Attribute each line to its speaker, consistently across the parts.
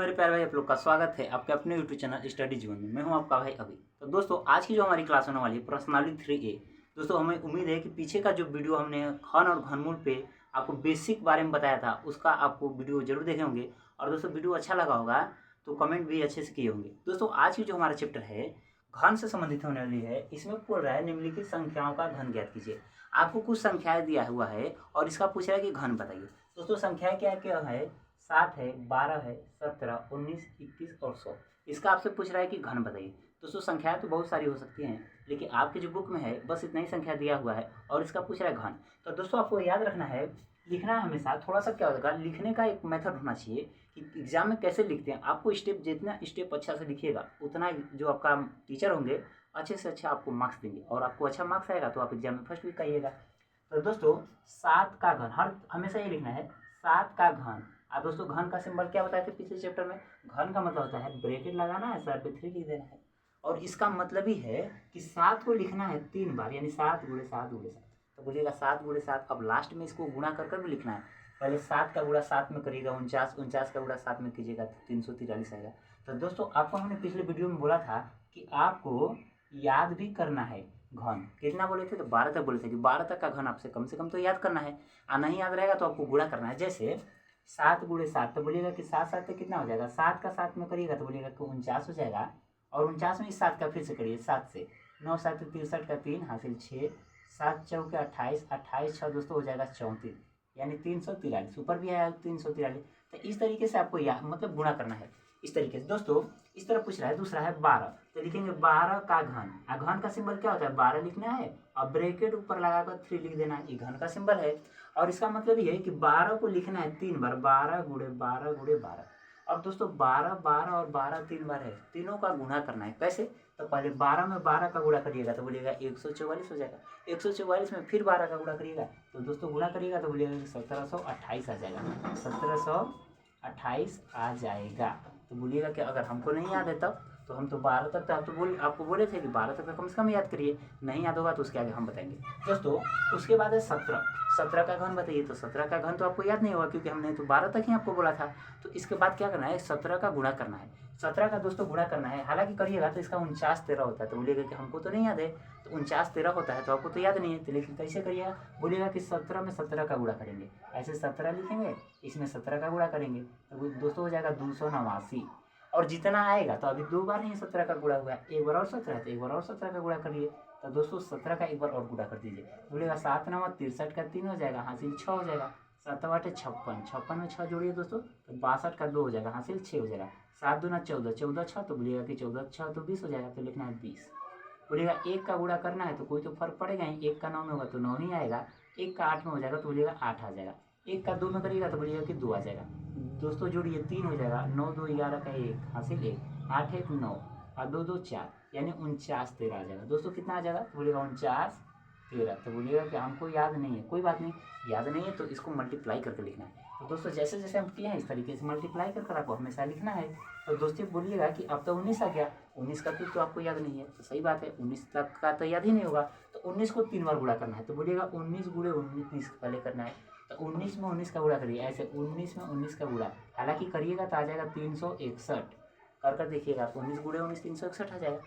Speaker 1: मेरे प्यारे भाई, आप लोग का स्वागत है आपके अपने यूट्यूब चैनल स्टडी जीवन में। मैं हूं आपका भाई अभी। तो दोस्तों, आज की जो हमारी क्लास होने वाली है पर्सनालिटी 3A। दोस्तों, हमें उम्मीद है कि पीछे का जो वीडियो हमने घन और घनमूल पे आपको बेसिक बारे में बताया था, उसका आपको वीडियो जरूर देखे होंगे। और दोस्तों, वीडियो अच्छा लगा होगा तो कमेंट भी अच्छे से किए होंगे। दोस्तों, आज की जो हमारा चैप्टर है घन से संबंधित होने वाली है। इसमें बोल रहा है निम्नलिखित संख्याओं का घन ज्ञात कीजिए। आपको कुछ संख्याएं दिया हुआ है और इसका पूछ रहा है कि घन बताइए। दोस्तों, संख्याएं क्या क्या है? 7 है, 12 है, 17, 19, 21 और 100। इसका आपसे पूछ रहा है कि घन बताइए। दोस्तों, संख्याएं तो बहुत सारी हो सकती हैं, लेकिन आपके जो बुक में है बस इतना ही संख्या दिया हुआ है और इसका पूछ रहा है घन। तो दोस्तों, आपको याद रखना है, लिखना है हमेशा थोड़ा सा क्या होगा, लिखने का एक मेथड होना चाहिए कि एग्जाम में कैसे लिखते हैं। आपको स्टेप जितना स्टेप अच्छा से लिखिएगा उतना जो आपका टीचर होंगे अच्छे से अच्छा आपको मार्क्स देंगे, और आपको अच्छा मार्क्स आएगा तो आप एग्जाम में फर्स्ट भी कहिएगा। तो दोस्तों, 7 का घन हर हमेशा ये लिखना है, 7 का घन। अब दोस्तों, घन का सिंबल क्या बताए थे पिछले चैप्टर में? घन का मतलब होता है ब्रैकेट लगाना है, सर पे 3 लिख देना है, और इसका मतलब ही है कि 7 को लिखना है 3 बार, यानी 7 गुणे 7 गुणे 7। तो बोलिएगा 7 गुणे 7। अब लास्ट में इसको गुणा कर भी लिखना है। पहले 7 का गुणा 7 में करिएगा 49, 49 का गुणा 7 में कीजिएगा तो 343 आएगा। तो दोस्तों, आपको हमने पिछले वीडियो में बोला था कि आपको याद भी करना है घन। कितना बोले थे? तो 12 तक बोले थे कि 12 तक का घन आपसे कम से कम तो याद करना है। नहीं याद रहेगा तो आपको गुणा करना है। जैसे 7 गुणे 7, तो बोलिएगा कि 7 7 कितना हो जाएगा? 7 का 7 में करिएगा तो बोलिएगा कि 49 हो जाएगा। और 49 में इस 7 का फिर से करिए 7 से। 9 7 63 का 3 हासिल 6, 7 चौके 28, 28 6 दोस्तों हो जाएगा 34, यानी 343। ऊपर भी आया 343। तो इस तरीके से आपको मतलब गुणा करना है इस तरीके से। दोस्तों, इस तरह पूछ रहा है। दूसरा है 12, तो लिखेंगे 12 का घन। घन का सिंबल क्या होता है? 12 लिखना है और ब्रैकेट ऊपर लगाकर 3 लिख देना है। ये घन का सिंबल है, और इसका मतलब ये है कि 12 को लिखना है 3 बार, 12 गुणे 12 गुणे 12। अब दोस्तों, 12 12 और 12 3 बार है, तीनों का गुणा करना है। कैसे? तो पहले 12 में 12 का गुणा करिएगा तो बोलिएगा 144 हो जाएगा। 144 में फिर 12 का गुणा करिएगा तो दोस्तों गुणा करिएगा तो बोलिएगा 1728 आ जाएगा। 1728 आ जाएगा। तो बोलिएगा कि अगर हमको नहीं याद है तब तो हम तो 12 तक तो आपको बोले थे कि 12 तक कम से कम याद करिए। नहीं याद होगा तो उसके आगे हम बताएंगे। दोस्तों, उसके बाद है 17। 17 का घन बताइए। तो 17 का घन तो आपको याद नहीं होगा क्योंकि हमने तो 12 तक ही आपको बोला था। तो इसके बाद क्या करना है? 17 का गुणा करना है। 17 का दोस्तों गुणा करना है, हालांकि करिएगा तो इसका 49 13 होता है। तो बोलिएगा कि हमको तो नहीं याद है, तो 49 13 होता है तो आपको तो याद नहीं है। तो लेकिन कैसे करिएगा? बोलिएगा कि 17 में 17 का गुणा करेंगे। ऐसे 17 लिखेंगे, इसमें 17 का गुणा करेंगे तो दोस्तों हो जाएगा 289। और जितना आएगा तो अभी 2 बार ही 17 का गुणा हुआ है, एक बार और 17 है तो एक बार और 17 का गुणा करिए। तो दोस्तों 17 का एक बार और गुणा कर दीजिए, बोलेगा 7 9 63 का 3 हो जाएगा, हासिल 6 हो जाएगा। 7 8 56, 56 में 6 जोड़िए दोस्तों तो 62 का 2 हो जाएगा, हासिल 6 हो जाएगा। 7 दूना 14, 14 6 तो बोलिएगा कि 14 6 तो 20 हो जाएगा। तो लिखना है 20। बोलिएगा 1 का गुणा करना है तो कोई तो फर्क पड़ेगा ही। 1 का 9 में होगा तो 9 ही आएगा। 1 का 8 में हो जाएगा तो बोलिएगा 8 आ जाएगा। 1 का 2 में करिएगा तो बोलिएगा कि 2 आ जाएगा। दोस्तों जोड़िए 3 हो जाएगा। 9 2 11 का 1 हासिल 1, 8 1 9 और 2 2 4, यानी 49 13 आ जाएगा। दोस्तों कितना आ जाएगा? तो बोलिएगा 49 13। तो बोलिएगा कि हमको याद नहीं है, कोई बात नहीं, याद नहीं है तो इसको मल्टीप्लाई करके लिखना है। तो दोस्तों जैसे जैसे हम किए हैं इस तरीके से मल्टीप्लाई कर आपको हमेशा लिखना है। तो दोस्तों बोलिएगा कि अब तो 19 आ गया, 19 का तो आपको याद नहीं है। तो सही बात है, 19 तक का तो याद ही नहीं होगा। तो 19 को 3 बार गुणा करना है। तो बोलिएगा 19 गुणे 19 पहले करना है। तो 19 में 19 का गुणा करिए, ऐसे 19 में 19 का गुणा हालांकि करिएगा तो आ जाएगा 361। कर देखिएगा 19 गुणे 19 361 आ जाएगा।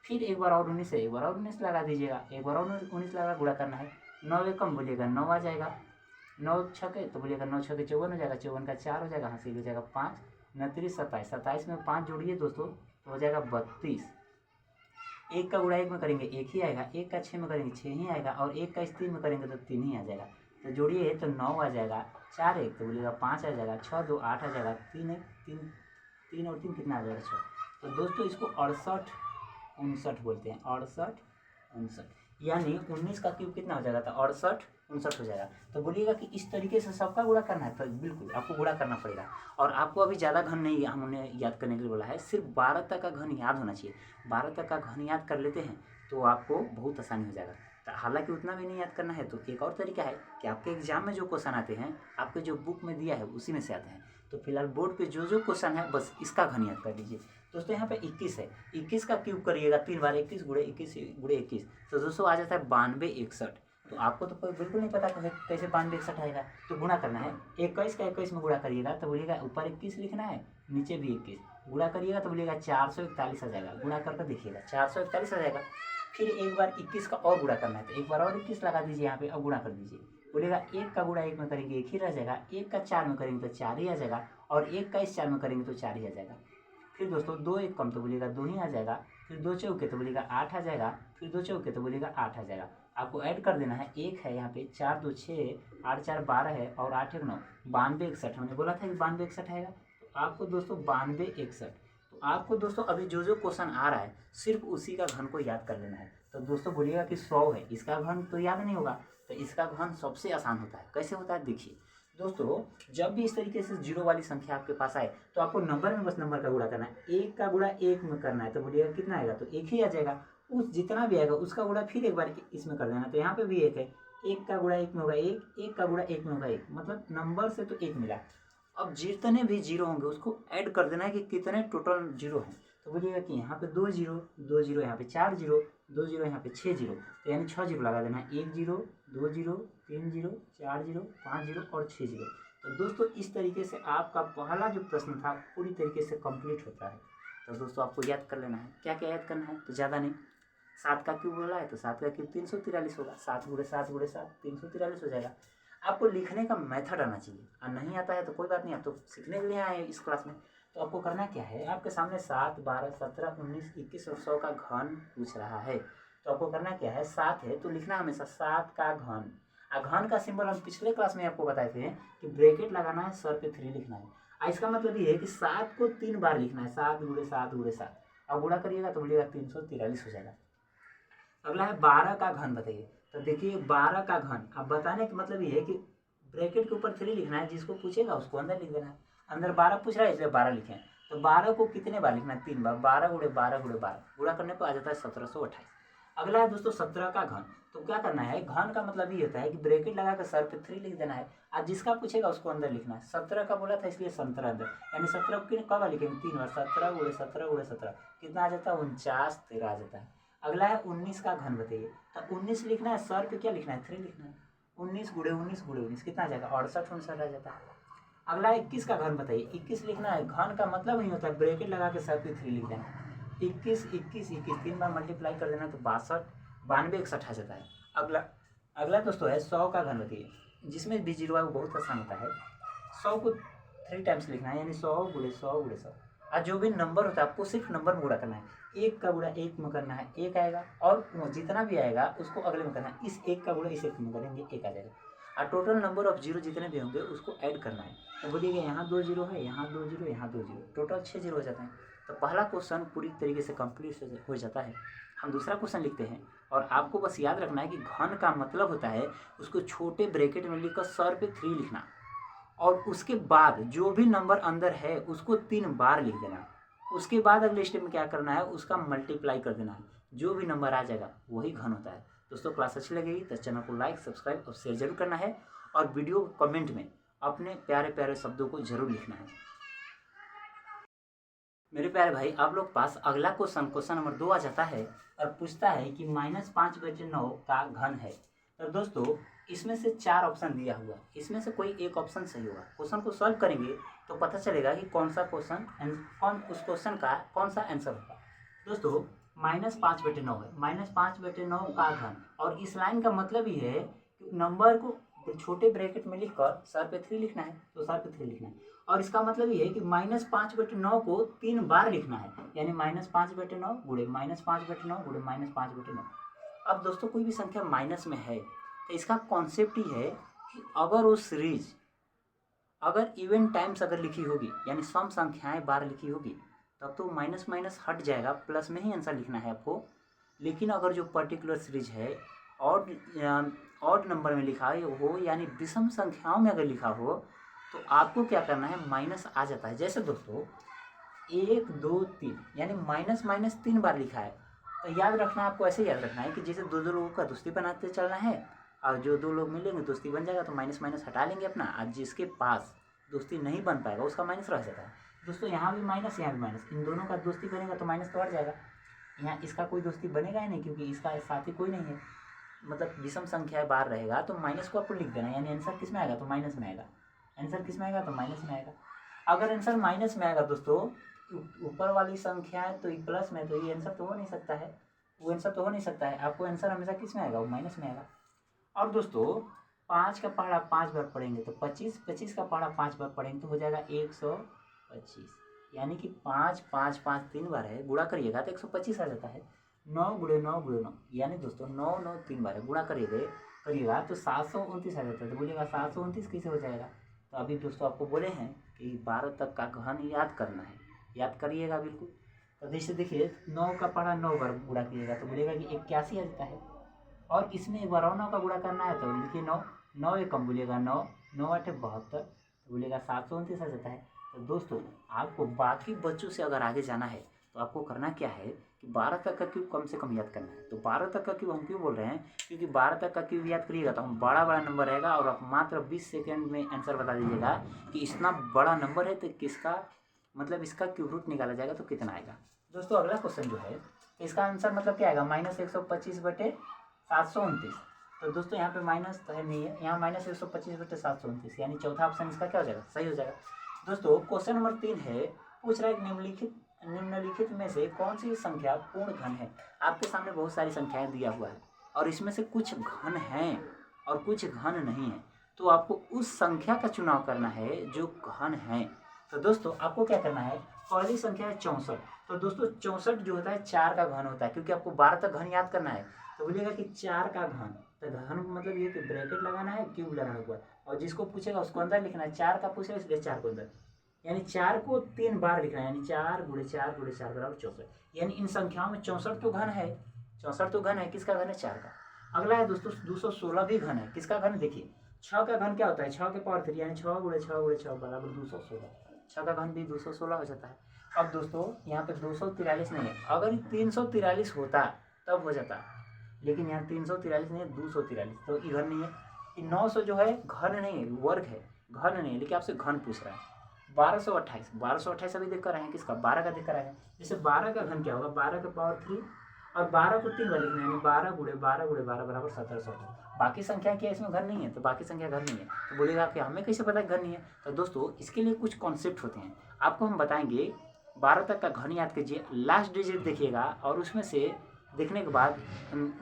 Speaker 1: फिर एक बार और 19 है, एक बार और 19 लगा दीजिएगा, एक बार और 19 लगा गुणा करना है। 9 कम बोलिएगा 9 आ जाएगा। 9 छके तो बोलिएगा 9 छके 54 हो जाएगा। 54 का 4 हो जाएगा, हासिल हो जाएगा 5, 29 27, 27 में 5 जोड़िए दोस्तों तो हो जाएगा 32। 1 का गुणा 1 में करेंगे 1 ही आएगा। 1 का 6 में करेंगे 6 ही आएगा। और 1 का इस 3 में करेंगे तो 3 ही आ जाएगा। तो जोड़िए तो 9 आ जाएगा। 4 1 तो बोलिएगा 5 आ जाएगा। 6 2 8 आ जाएगा। 3 1 3 3 और 3 कितना आ जाएगा? 6। तो दोस्तों इसको 68 59 बोलते हैं। 68 59, यानी 19 का क्यूब कितना हो जाएगा? तो 68 59 हो जाएगा। तो बोलिएगा कि इस तरीके से सबका गुणा करना है। तो बिल्कुल आपको गुणा करना पड़ेगा। और आपको अभी ज़्यादा घन नहीं हमने याद करने के लिए बोला है, सिर्फ 12 तक का घन याद होना चाहिए। 12 तक का घन याद कर लेते हैं तो आपको बहुत आसानी हो जाएगा। तो हालांकि उतना भी नहीं याद करना है तो एक और तरीका है कि आपके एग्जाम में जो क्वेश्चन आते हैं आपके जो बुक में दिया है उसी में से आते हैं। तो फिलहाल बोर्ड पे जो जो क्वेश्चन है बस इसका घन याद कर लीजिए। दोस्तों यहाँ पे 21 है, 21 का क्यूब करिएगा 3 बार, 21 गुणे 21 गुणे 21 तो दोस्तों आ जाता है 92 61। तो आपको तो कोई बिल्कुल नहीं पता कैसे 92 61 आएगा। तो गुणा करना है, 21 का 21 में गुणा करिएगा तो बोलिएगा ऊपर 21 लिखना है नीचे भी 21, गुणा करिएगा तो बोलिएगा 441 आ जाएगा। गुणा करके देखिएगा 441 आ जाएगा। फिर एक बार 21 का और गुणा करना है तो एक बार और 21 लगा दीजिए यहाँ पे, अब गुणा कर दीजिए। बोलिएगा 1 का गुणा 1 में करेंगे 1 ही रह जाएगा, 1 का 4 में करेंगे तो 4 ही आ जाएगा, और 1 का इस 4 में करेंगे तो 4 ही आ जाएगा। फिर दोस्तों 2 1 कम तो बोलिएगा 2 ही आ जाएगा। फिर 2 चौके तो बोलिएगा 8 आ जाएगा। फिर 2 चौके तो बोलिएगा 8 आ जाएगा। आपको ऐड कर देना है, 1 है यहाँ पे, 4 2 6, 8 4 12 है, और 8 1 9, 92 61। हमने बोला था कि 92 61 आएगा। तो आपको दोस्तों 92 61, तो आपको दोस्तों अभी जो जो क्वेश्चन आ रहा है सिर्फ उसी का घन को याद कर लेना है। तो दोस्तों बोलिएगा कि 100 है, इसका घन तो याद नहीं होगा, तो इसका घन सबसे आसान होता है। कैसे होता है देखिए दोस्तों, जब भी इस तरीके से जीरो वाली संख्या आपके पास आए तो आपको नंबर में बस नंबर का गुणा करना है। 1 का गुणा 1 में करना है तो बोलिएगा कितना आएगा, तो 1 ही आ जाएगा। उस जितना भी आएगा उसका गुणा फिर एक बार इसमें कर देना, तो यहाँ पे भी 1 है, 1 का गुणा 1 में होगा 1, 1 का गुणा 1 में होगा 1, मतलब नंबर से तो 1 मिला। अब जितने भी जीरो होंगे उसको ऐड कर देना है कि कितने टोटल जीरो हैं। तो बोलिएगा कि यहाँ पे 2 जीरो, 2 जीरो यहाँ पे 4 जीरो, 2 जीरो यहाँ पे 6 जीरो, तो यानी 6 जीरो लगा देना है। 1 zero, 2 zero, 3 zero, 4 zero, 5 zero और 6 जीरो। तो दोस्तों इस तरीके से आपका पहला जो प्रश्न था पूरी तरीके से कंप्लीट होता है। तो दोस्तों आपको याद कर लेना है, क्या क्या याद करना है, तो ज़्यादा नहीं। 7 का क्यूब बोला है तो 7 का क्यूब 343 होगा, 7 गुणे 7 गुणे 7 343 हो जाएगा। आपको लिखने का मेथड आना चाहिए, और नहीं आता है तो कोई बात नहीं, आप तो सीखने के लिए आए हैं इस क्लास में। तो आपको करना क्या है, आपके सामने 7 12 17 19 21 और 100 का घन पूछ रहा है। तो आपको करना क्या है, 7 है तो लिखना हमेशा 7 का घन। घन का सिंबल हम पिछले क्लास में आपको बताए थे कि ब्रैकेट लगाना है, सर पे 3 लिखना है। इसका मतलब ये है कि 7 को 3 बार लिखना है, 7 गुणे 7 गुणे 7। अब गुणा करिएगा तो बोलिएगा 343 हो जाएगा। अगला है 12 का घन बताइए। तो देखिए 12 का घन, अब बताने का मतलब ये है कि ब्रैकेट के ऊपर 3 लिखना है, जिसको पूछेगा उसको अंदर लिख देना है। अंदर 12 पूछ रहा है इसलिए 12 लिखे हैं। तो 12 को कितने बार लिखना है, 3 बार। 12 गुणे 12 गुणे 12, गुणा करने पर आ जाता है 1728। अगला है दोस्तों 17 का घन। तो क्या करना है, घन का मतलब ये होता है कि ब्रैकेट लगा कर सर पे 3 लिख देना है, आज जिसका पूछेगा उसको अंदर लिखना है। 17 का बोला था इसलिए 17 अंदर, यानी 17 को कब बार लिखेंगे, 3 बार। 17 गुणे 17 गुणे 17 कितना आ जाता है, 49 13 आ जाता है। अगला है 19 का घन बताइए। तो 19 लिखना है, सर पे क्या लिखना है, 3 लिखना है। 19 गुणे 19 गुणे 19 कितना आ जाएगा, 68 69 आ जाता है। अगला 21 का घन बताइए। 21 लिखना है, घन का मतलब नहीं होता है ब्रैकेट लगा के सर पे 3 लिख देना है। 21 21 21 3 बार मल्टीप्लाई कर देना तो 62 92 61 आ जाता है। अगला दोस्तों है 100 का घन बताइए, जिसमें भी जीरो है वो बहुत आसान होता है। 100 को 3 टाइम्स लिखना है, यानी 100 गुणे 100 गुणे 100। और जो भी नंबर होता है आपको सिर्फ नंबर में गुणा करना है। 1 का गुणा 1 में करना है, 1 आएगा, और जितना भी आएगा उसको अगले में करना है। इस 1 का गुणा इस 1 में करेंगे, 1 आ जाएगा। और टोटल नंबर ऑफ जीरो जितने भी होंगे उसको ऐड करना है। तो बोलिएगा यहाँ 2 जीरो है, यहाँ 2 जीरो, यहाँ 2 जीरो, टोटल 6 जीरो हो जाता है। तो पहला क्वेश्चन पूरी तरीके से कंप्लीट हो जाता है। हम दूसरा क्वेश्चन लिखते हैं, और आपको बस याद रखना है कि घन का मतलब होता है उसको छोटे ब्रैकेट में लिखकर सर पे 3 लिखना, और उसके बाद जो भी नंबर अंदर है उसको 3 बार लिख देना। उसके बाद अगले स्टेप में क्या करना है, उसका मल्टीप्लाई कर देना है। जो भी नंबर आ जाएगा वही घन होता है। दोस्तों क्लास अच्छी लगेगी तो चैनल को लाइक सब्सक्राइब और शेयर जरूर करना है, और वीडियो कमेंट में अपने प्यारे प्यारे शब्दों को जरूर लिखना है। मेरे प्यारे भाई, आप लोग पास अगला क्वेश्चन नंबर 2 आ जाता है, और पूछता है कि -5/9 का घन है। तो दोस्तों इसमें से 4 ऑप्शन दिया हुआ है, इसमें से कोई एक ऑप्शन सही होगा। क्वेश्चन को सॉल्व करेंगे तो पता चलेगा कि कौन सा क्वेश्चन उस क्वेश्चन का कौन सा आंसर होगा। दोस्तों -5/9 है, -5/9 का घन, और इस लाइन का मतलब ये है कि नंबर को छोटे ब्रैकेट में लिखकर सर पे 3 लिखना है, तो सर पे 3 लिखना है। और इसका मतलब ये है कि -5/9 को 3 बार लिखना है, यानी -5/9 गुणे -5/9 गुणे -5/9। अब दोस्तों कोई भी संख्या माइनस में है तो इसका कॉन्सेप्ट ही है कि अगर वो सीरीज अगर इवन टाइम्स अगर लिखी होगी, यानी सम संख्याएं बार लिखी होगी, तब तो माइनस माइनस हट जाएगा, प्लस में ही आंसर लिखना है आपको। लेकिन अगर जो पर्टिकुलर सीरीज है ऑड नंबर में लिखा हो, यानी विषम संख्याओं में अगर लिखा हो, तो आपको क्या करना है, माइनस आ जाता है। जैसे दोस्तों 1 2 3, यानी माइनस माइनस 3 बार लिखा है, तो याद रखना, आपको ऐसे याद रखना है कि जैसे दो लोगों का दोस्ती बनाते चलना है, और जो 2 लोग मिलेंगे दोस्ती बन जाएगा, तो माइनस माइनस हटा लेंगे अपना, और जिसके पास दोस्ती नहीं बन पाएगा उसका माइनस रह जाता है। दोस्तों यहाँ भी माइनस, यहाँ भी माइनस, इन दोनों का दोस्ती बनेगा तो माइनस तो हट जाएगा। यहाँ इसका कोई दोस्ती बनेगा ही नहीं, क्योंकि इसका साथी कोई नहीं है, मतलब विषम संख्या बार रहेगा, तो माइनस को आपको लिख देना, यानी आंसर किस में आएगा, तो माइनस में आएगा। आंसर किस में आएगा, तो माइनस में आएगा। अगर आंसर माइनस में आएगा दोस्तों, ऊपर वाली संख्या है तो प्लस में, तो ये आंसर तो हो नहीं सकता है, वो आंसर तो हो नहीं सकता है। आपको आंसर हमेशा किस में आएगा, वो माइनस में आएगा। और दोस्तों 5 का पहाड़ा 5 बार पढ़ेंगे तो 25, 25 का पहाड़ा 5 बार पढ़ेंगे तो हो जाएगा 125, यानी कि 5 5 5 3 बार है, गुणा करिएगा तो 125 आ जाता है। 9 गुणे 9 गुणे 9, यानी दोस्तों 9 9 3 बार है, गुणा करिएगा तो 729 आ जाता है। तो बोलिएगा 729 कैसे हो जाएगा। तो अभी दोस्तों आपको बोले हैं कि 12 तक का घन याद करना है, याद करिएगा बिल्कुल। तो जैसे देखिए 9 का पहाड़ा 9 बार गुणा कीजिएगा तो बोलिएगा कि 81 आ जाता है। और इसमें एक बार और 9 का गुणा करना है तो लिखिए 9, 9 एक कम बोलिएगा 9, 9 8 72, तो बोलिएगा 729 आ जाता है। तो दोस्तों आपको बाकी बच्चों से अगर आगे जाना है तो आपको करना क्या है कि 12 तक का क्यूब कम से कम याद करना है। तो 12 तक का क्यूब हम क्यों बोल रहे हैं, क्योंकि 12 तक का क्यूब याद करिएगा तो हम बड़ा बड़ा नंबर रहेगा और आप मात्र 20 सेकेंड में आंसर बता दीजिएगा कि इतना बड़ा नंबर है तो किसका मतलब इसका क्यूब रूट निकाला जाएगा तो कितना आएगा। दोस्तों अगला क्वेश्चन जो है इसका आंसर मतलब क्या आएगा, -125/729। तो दोस्तों यहाँ पे माइनस तो है नहीं है, यहाँ -125/729, यानी चौथा ऑप्शन इसका क्या हो जाएगा, सही हो जाएगा। दोस्तों क्वेश्चन नंबर 3 है, पूछ रहा है निम्नलिखित में से कौन सी संख्या पूर्ण घन है। आपके सामने बहुत सारी संख्याएं दिया हुआ है और इसमें से कुछ घन हैं और कुछ घन नहीं है, तो आपको उस संख्या का चुनाव करना है जो घन है। तो दोस्तों आपको क्या करना है, पहली संख्या है 64। तो दोस्तों 64 जो होता है 4 का घन होता है, क्योंकि आपको 12 तक घन याद करना है। तो बोलिएगा कि 4 का घन, तो घन मतलब ये कि ब्रैकेट लगाना है, क्यूब लगाना हुआ, और जिसको पूछेगा उसको अंदर लिखना है। 4 का पूछेगा इसलिए 4 को अंदर, यानी 4 को 3 बार लिखना है, यानी 4 × 4 × 4 बराबर 64। यानी इन संख्याओं में 64 तो घन है, 64 तो घन है, किसका घन है, 4 का। अगला है दोस्तों 216 भी घन है, किसका घन देखिए, 6 का घन क्या होता है, 6 के पावर 3, यानी 6 × 6 × 6 बराबर 216, 6 का घन भी 216 हो जाता है। अब दोस्तों यहाँ पे 243 नहीं है, अगर 343 होता तब हो जाता, लेकिन यहाँ 343 नहीं है, 243, तो ये घन नहीं है। 900 जो है घन नहीं है, वर्ग है, घन नहीं है, लेकिन आपसे घन पूछ रहा है। 1228 अभी देख कर आए हैं, किसका, 12 का देख कर आए हैं। जैसे 12 का घन क्या होगा, 12 का पावर 3 और 12 को 3 बार लिखना है, यानी 12 × 12 × 12 बराबर 1700। बाकी संख्या क्या इसमें घन नहीं है, तो बाकी संख्या घन नहीं है। तो बोलेगा कि हमें कैसे पता घन नहीं है। तो दोस्तों इसके लिए कुछ कॉन्सेप्ट होते हैं, आपको हम बताएंगे। 12 तक का घन याद कीजिए, लास्ट डिजिट देखिएगा और उसमें से देखने के बाद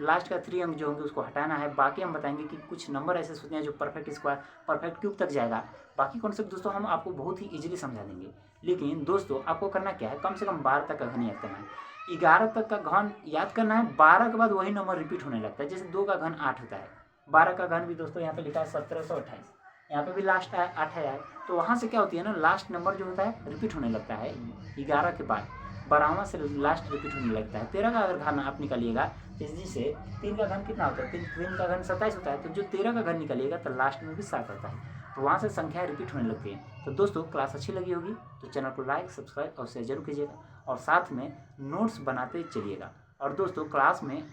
Speaker 1: लास्ट का 3 अंक जो होंगे उसको हटाना है। बाकी हम बताएंगे कि कुछ नंबर ऐसे होते हैं जो परफेक्ट स्क्वायर, परफेक्ट क्यूब तक जाएगा। बाकी कॉन्सेप्ट दोस्तों हम आपको बहुत ही इजीली समझा देंगे। लेकिन दोस्तों आपको करना क्या है, कम से कम 12 तक का घन याद करना है, 11 तक का घन याद करना है। 12 के बाद वही नंबर रिपीट होने लगता है, जैसे 2 का घन 8 होता है, 12 का घन भी दोस्तों यहाँ पे लिखा है 1728, यहाँ पे भी लास्ट 8 है, तो वहाँ से क्या होती है ना, लास्ट नंबर जो होता है रिपीट होने लगता है 11 के बाद, 12वां से लास्ट रिपीट होने लगता है। 13 का अगर घन आप निकालिएगा, जिससे 3 का घन कितना होता है, 3 का घन 27 होता है, तो जो 13 का घन निकालिएगा तो लास्ट में भी 7 होता है, तो वहाँ से संख्याएं रिपीट होने लगती हैं। तो दोस्तों क्लास अच्छी लगी होगी तो चैनल को लाइक, सब्सक्राइब और शेयर जरूर कीजिएगा, और साथ में नोट्स बनाते चलिएगा। और दोस्तों क्लास में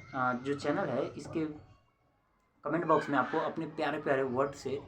Speaker 1: जो चैनल है इसके कमेंट बॉक्स में आपको अपने प्यारे प्यारे वर्ड से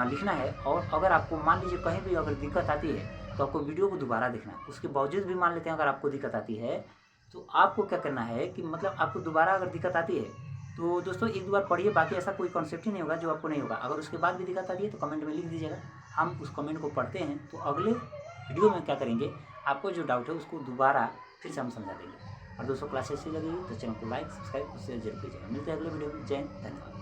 Speaker 1: लिखना है, और अगर आपको मान लीजिए कहीं भी अगर दिक्कत आती है तो आपको वीडियो को दोबारा देखना है। उसके बावजूद भी मान लेते हैं अगर आपको दिक्कत आती है तो आपको क्या करना है कि मतलब आपको दोबारा अगर दिक्कत आती है तो दोस्तों 1-2 बार पढ़िए, बाकी ऐसा कोई कॉन्सेप्ट ही नहीं होगा जो आपको नहीं होगा। अगर उसके बाद भी दिक्कत आती है तो कमेंट में लिख दीजिएगा, हम उस कमेंट को पढ़ते हैं, तो अगले वीडियो में क्या करेंगे, आपको जो डाउट है उसको दोबारा फिर से हम समझा देंगे। और दोस्तों क्लास अच्छी लगी तो चैनल को लाइक, सब्सक्राइब और शेयर जरूर कीजिएगा। मिलते हैं अगले वीडियो में। जय हिंद, धन्यवाद।